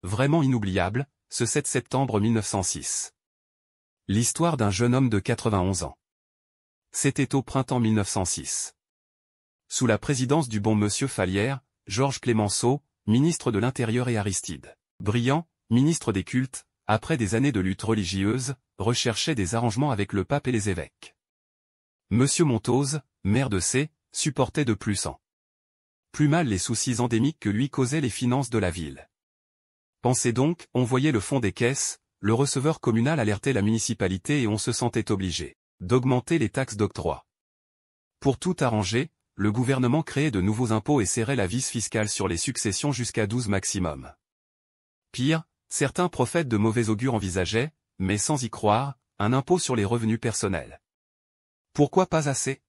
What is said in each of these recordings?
Vraiment inoubliable, ce 7 septembre 1906. L'histoire d'un jeune homme de 91 ans. C'était au printemps 1906. Sous la présidence du bon monsieur Fallières, Georges Clemenceau, ministre de l'Intérieur et Aristide Briand, ministre des Cultes, après des années de lutte religieuse, recherchaient des arrangements avec le pape et les évêques. Monsieur Monthose, maire de C, supportait de plus en plus mal les soucis endémiques que lui causaient les finances de la ville. Pensez donc, on voyait le fond des caisses, le receveur communal alertait la municipalité et on se sentait obligé d'augmenter les taxes d'octroi. Pour tout arranger, le gouvernement créait de nouveaux impôts et serrait la vis fiscale sur les successions jusqu'à 12 maximum. Pire, certains prophètes de mauvais augure envisageaient, mais sans y croire, un impôt sur les revenus personnels. Pourquoi pas assez?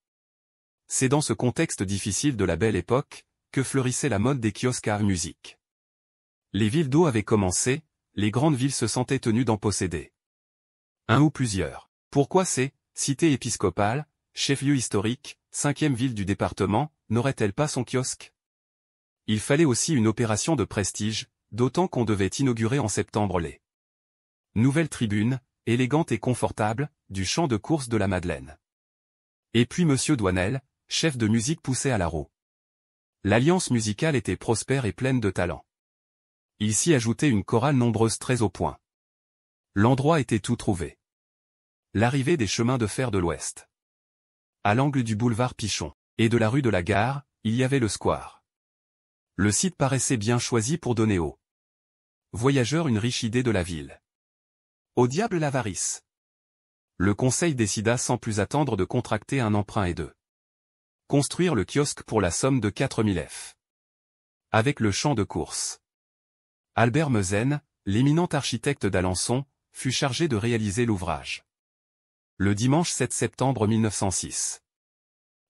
C'est dans ce contexte difficile de la belle époque, que fleurissait la mode des kiosques à musique. Les villes d'eau avaient commencé, les grandes villes se sentaient tenues d'en posséder un ou plusieurs. Pourquoi ces cités épiscopales, chef-lieu historique, 5e ville du département, n'aurait-elle pas son kiosque? Il fallait aussi une opération de prestige, d'autant qu'on devait inaugurer en septembre les nouvelles tribunes, élégantes et confortables, du champ de course de la Madeleine. Et puis monsieur Douanel, chef de musique poussait à la roue. L'alliance musicale était prospère et pleine de talent. Il s'y ajoutait une chorale nombreuse très au point. L'endroit était tout trouvé. L'arrivée des chemins de fer de l'Ouest. À l'angle du boulevard Pichon et de la rue de la Gare, il y avait le square. Le site paraissait bien choisi pour donner aux voyageurs une riche idée de la ville. Au diable l'avarice! Le conseil décida sans plus attendre de contracter un emprunt et de construire le kiosque pour la somme de 4000 F. Avec le champ de course. Albert Meusen, l'éminent architecte d'Alençon, fut chargé de réaliser l'ouvrage. Le dimanche 7 septembre 1906.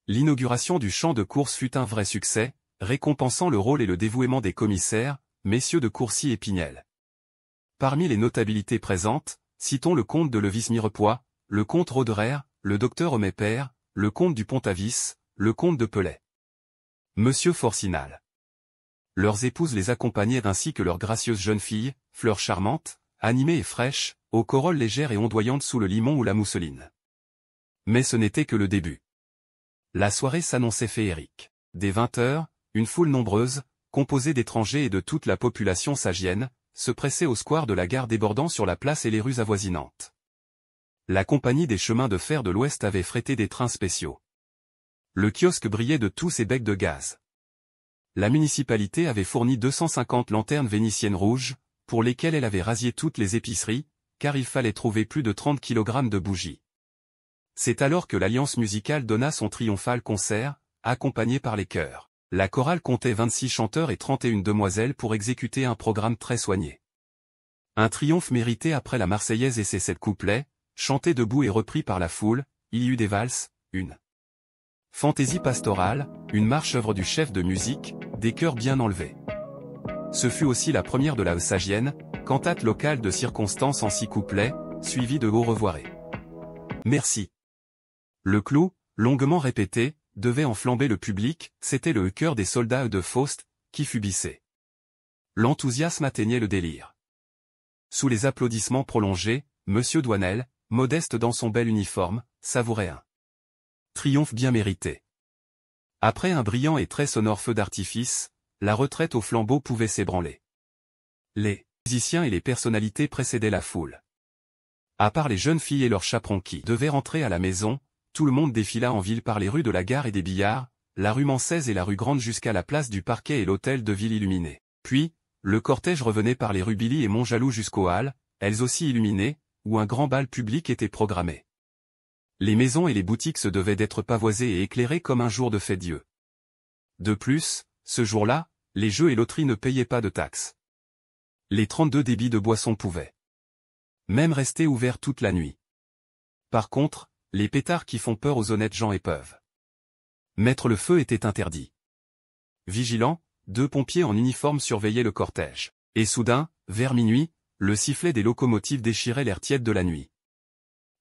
L'inauguration du champ de course fut un vrai succès, récompensant le rôle et le dévouement des commissaires, messieurs de Courcy et Pinel. Parmi les notabilités présentes, citons le comte de Levis-Mirepoix, le comte Roderer, le docteur Homais-Père, le comte du Pont-Avis, le comte de Pelay. Monsieur Forcinal. Leurs épouses les accompagnaient ainsi que leurs gracieuses jeunes filles, fleurs charmantes, animées et fraîches, aux corolles légères et ondoyantes sous le limon ou la mousseline. Mais ce n'était que le début. La soirée s'annonçait féerique. Dès 20h, une foule nombreuse, composée d'étrangers et de toute la population sagienne, se pressait au square de la gare débordant sur la place et les rues avoisinantes. La compagnie des chemins de fer de l'Ouest avait frété des trains spéciaux. Le kiosque brillait de tous ses becs de gaz. La municipalité avait fourni 250 lanternes vénitiennes rouges, pour lesquelles elle avait rasié toutes les épiceries, car il fallait trouver plus de 30 kg de bougies. C'est alors que l'Alliance musicale donna son triomphal concert, accompagné par les chœurs. La chorale comptait 26 chanteurs et 31 demoiselles pour exécuter un programme très soigné. Un triomphe mérité après la Marseillaise et ses 7 couplets, chantés debout et repris par la foule, il y eut des valses, une fantaisie pastorale, une marche œuvre du chef de musique, des chœurs bien enlevés. Ce fut aussi la première de la Eusagienne, cantate locale de circonstance en 6 couplets, suivie de Au revoiré. Merci. Le clou, longuement répété, devait enflamber le public, c'était le chœur des soldats de Faust, qui fut bissé. L'enthousiasme atteignait le délire. Sous les applaudissements prolongés, monsieur Douanel, modeste dans son bel uniforme, savourait un triomphe bien mérité. Après un brillant et très sonore feu d'artifice, la retraite au flambeau pouvait s'ébranler. Les musiciens et les personnalités précédaient la foule. À part les jeunes filles et leurs chaperons qui devaient rentrer à la maison, tout le monde défila en ville par les rues de la Gare et des Billards, la rue Mançaise et la rue Grande jusqu'à la place du Parquet et l'hôtel de ville illuminé. Puis, le cortège revenait par les rues Billy et Montjaloux jusqu'aux Halles, elles aussi illuminées, où un grand bal public était programmé. Les maisons et les boutiques se devaient d'être pavoisées et éclairées comme un jour de fête-Dieu. De plus, ce jour-là, les jeux et loteries ne payaient pas de taxes. Les 32 débits de boissons pouvaient même rester ouverts toute la nuit. Par contre, les pétards qui font peur aux honnêtes gens et peuvent mettre le feu étaient interdits. Vigilants, 2 pompiers en uniforme surveillaient le cortège. Et soudain, vers minuit, le sifflet des locomotives déchirait l'air tiède de la nuit.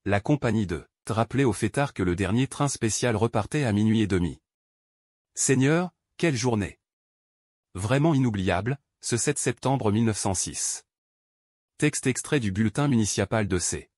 La compagnie de rappelait au fêtard que le dernier train spécial repartait à minuit et demi. Seigneur, quelle journée! Vraiment inoubliable, ce 7 septembre 1906. Texte extrait du bulletin municipal de C.